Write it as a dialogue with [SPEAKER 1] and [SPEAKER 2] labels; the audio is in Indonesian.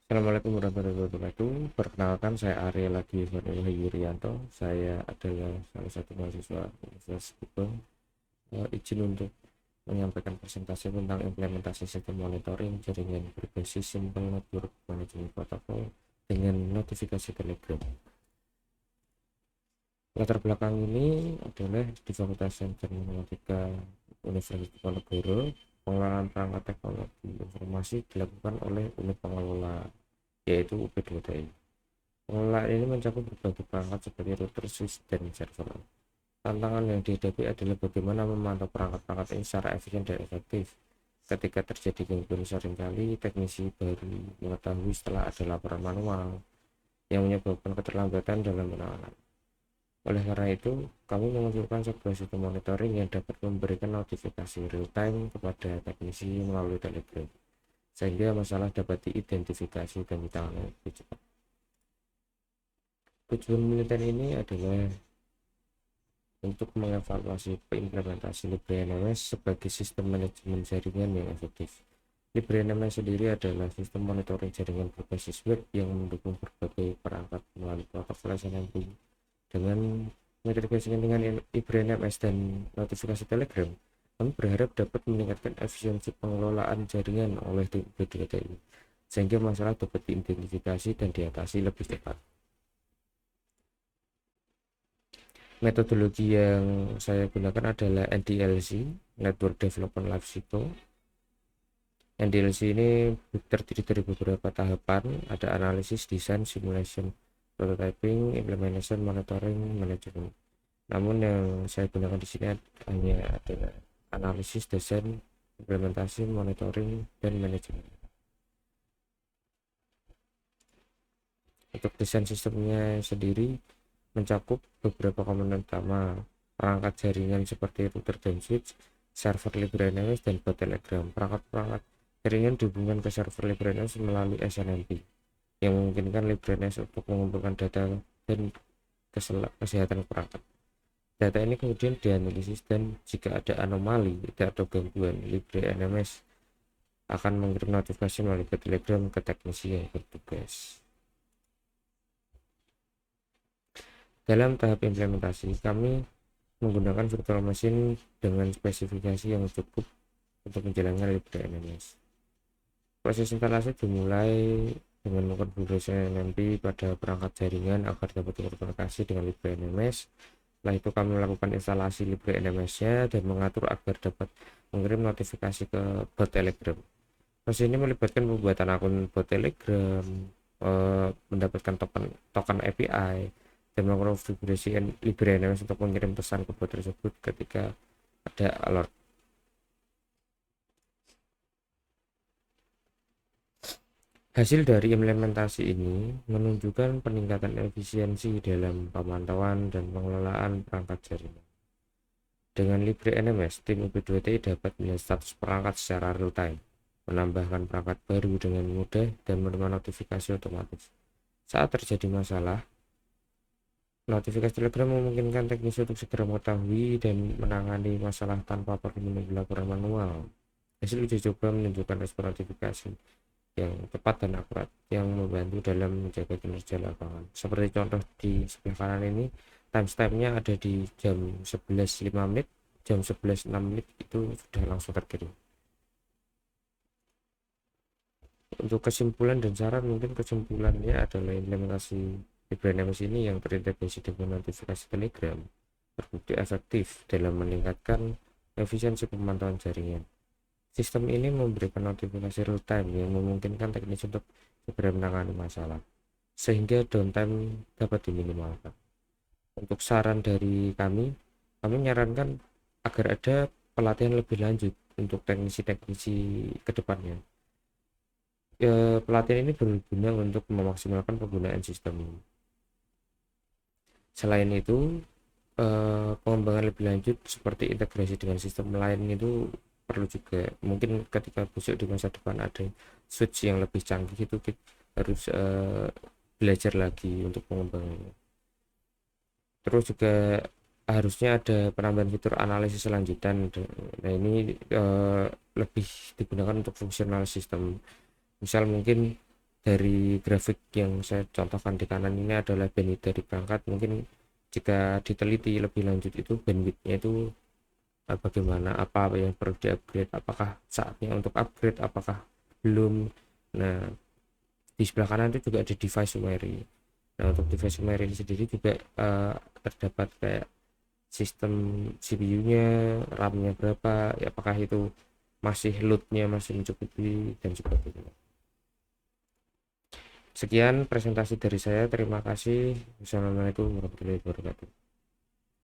[SPEAKER 1] Assalamualaikum warahmatullahi wabarakatuh. Perkenalkan, saya Arya lagi Yuryanto. Saya adalah salah satu mahasiswa Universitas Gubeng. Izin untuk menyampaikan presentasi tentang implementasi sistem monitoring jaringan berbasis Simple Network Management Protocol dengan notifikasi Telegram. Latar belakang ini adalah di Fakultas Sains Informatika Universitas Diponegoro. Pengelolaan perangkat teknologi informasi dilakukan oleh unit pengelola, yaitu UP2TI. Pengelolaan ini mencakup berbagai perangkat seperti router, switch, dan server. Tantangan yang dihadapi adalah bagaimana memantau perangkat-perangkat ini secara efisien dan efektif. Ketika terjadi gangguan, seringkali teknisi baru mengetahui setelah ada laporan manual yang menyebabkan keterlambatan dalam penanganan. Oleh karena itu, kami mengusulkan sebuah sistem monitoring yang dapat memberikan notifikasi real-time kepada teknisi melalui Telegram, sehingga masalah dapat diidentifikasi dan ditangani lebih cepat. Tujuan penelitian ini adalah untuk mengevaluasi implementasi LibreNMS sebagai sistem manajemen jaringan yang efektif. LibreNMS sendiri adalah sistem monitoring jaringan berbasis web yang mendukung berbagai perangkat melalui protokol SNMP. Dengan mengintegrasikan dengan LibreNMS dan notifikasi Telegram, kami berharap dapat meningkatkan efisiensi pengelolaan jaringan oleh tim B2TI, sehingga masalah dapat diidentifikasi dan diatasi lebih cepat. Metodologi yang saya gunakan adalah NDLC, Network Development Life Cycle. NDLC ini terdiri dari beberapa tahapan, ada analisis, desain, simulation, prototyping, implementation, monitoring, management. Namun yang saya gunakan di sini hanya adalah analisis, desain, implementasi, monitoring, dan manajemen. Untuk desain sistemnya sendiri mencakup beberapa komponen utama, perangkat jaringan seperti router dan switch, server LibreNMS, dan bot Telegram. Perangkat-perangkat jaringan dihubungkan ke server LibreNMS melalui SNMP yang memungkinkan LibreNMS untuk mengumpulkan data dan kesehatan perangkat. Data ini kemudian dianalisis dan jika ada anomali atau gangguan, LibreNMS akan mengirim notifikasi melalui Telegram ke teknisi yang bertugas. Dalam tahap implementasi, kami menggunakan virtual machine dengan spesifikasi yang cukup untuk menjalankan LibreNMS. Proses instalasi dimulai dengan mengkonfigurasi NMP pada perangkat jaringan agar dapat terkomunikasi dengan LibreNMS. Setelah itu kami melakukan instalasi LibreNMS-nya dan mengatur agar dapat mengirim notifikasi ke bot Telegram. Proses ini melibatkan pembuatan akun bot Telegram, mendapatkan token API, dan mengkonfigurasi LibreNMS untuk mengirim pesan ke bot tersebut ketika ada alert. Hasil dari implementasi ini menunjukkan peningkatan efisiensi dalam pemantauan dan pengelolaan perangkat jaringan. Dengan LibreNMS, tim UB2TI dapat melihat status perangkat secara real-time, menambahkan perangkat baru dengan mudah, dan menerima notifikasi otomatis. Saat terjadi masalah, notifikasi Telegram memungkinkan teknisi untuk segera mengetahui dan menangani masalah tanpa perlu menunggu laporan manual. Hasil uji coba menunjukkan respon notifikasi yang tepat dan akurat yang membantu dalam menjaga kinerja lapangan. Seperti contoh di sebelah kanan ini, timestamp-nya ada di jam 11.05 menit, jam 11.06 menit itu sudah langsung terkirim. Untuk kesimpulan dan saran, mungkin kesimpulannya adalah implementasi LibreNMS ini yang terintegrasi dengan notifikasi Telegram terbukti efektif dalam meningkatkan efisiensi pemantauan jaringan. Sistem ini memberikan notifikasi real time yang memungkinkan teknis untuk segera menangani masalah, sehingga downtime dapat diminimalkan. Untuk saran dari kami menyarankan agar ada pelatihan lebih lanjut untuk teknisi-teknisi ke depannya. Pelatihan ini berguna untuk memaksimalkan penggunaan sistem ini. Selain itu, pengembangan lebih lanjut seperti integrasi dengan sistem lain itu perlu juga. Mungkin ketika besok di masa depan ada switch yang lebih canggih itu kita harus belajar lagi untuk pengembangannya. Terus juga harusnya ada penambahan fitur analisis lanjutan. Nah ini lebih digunakan untuk fungsional sistem. Misal mungkin dari grafik yang saya contohkan di kanan ini adalah bandwidth dari perangkat. Mungkin jika diteliti lebih lanjut itu bandwidthnya itu bagaimana, apa yang perlu di-upgrade, apakah saatnya untuk upgrade, apakah belum. Nah, di sebelah kanan itu juga ada device summary. Nah, untuk device summary ini sendiri juga terdapat kayak sistem CPU-nya, RAM-nya berapa, ya, apakah itu masih load-nya masih mencukupi dan sebagainya. Sekian presentasi dari saya. Terima kasih. Wassalamualaikum warahmatullahi wabarakatuh.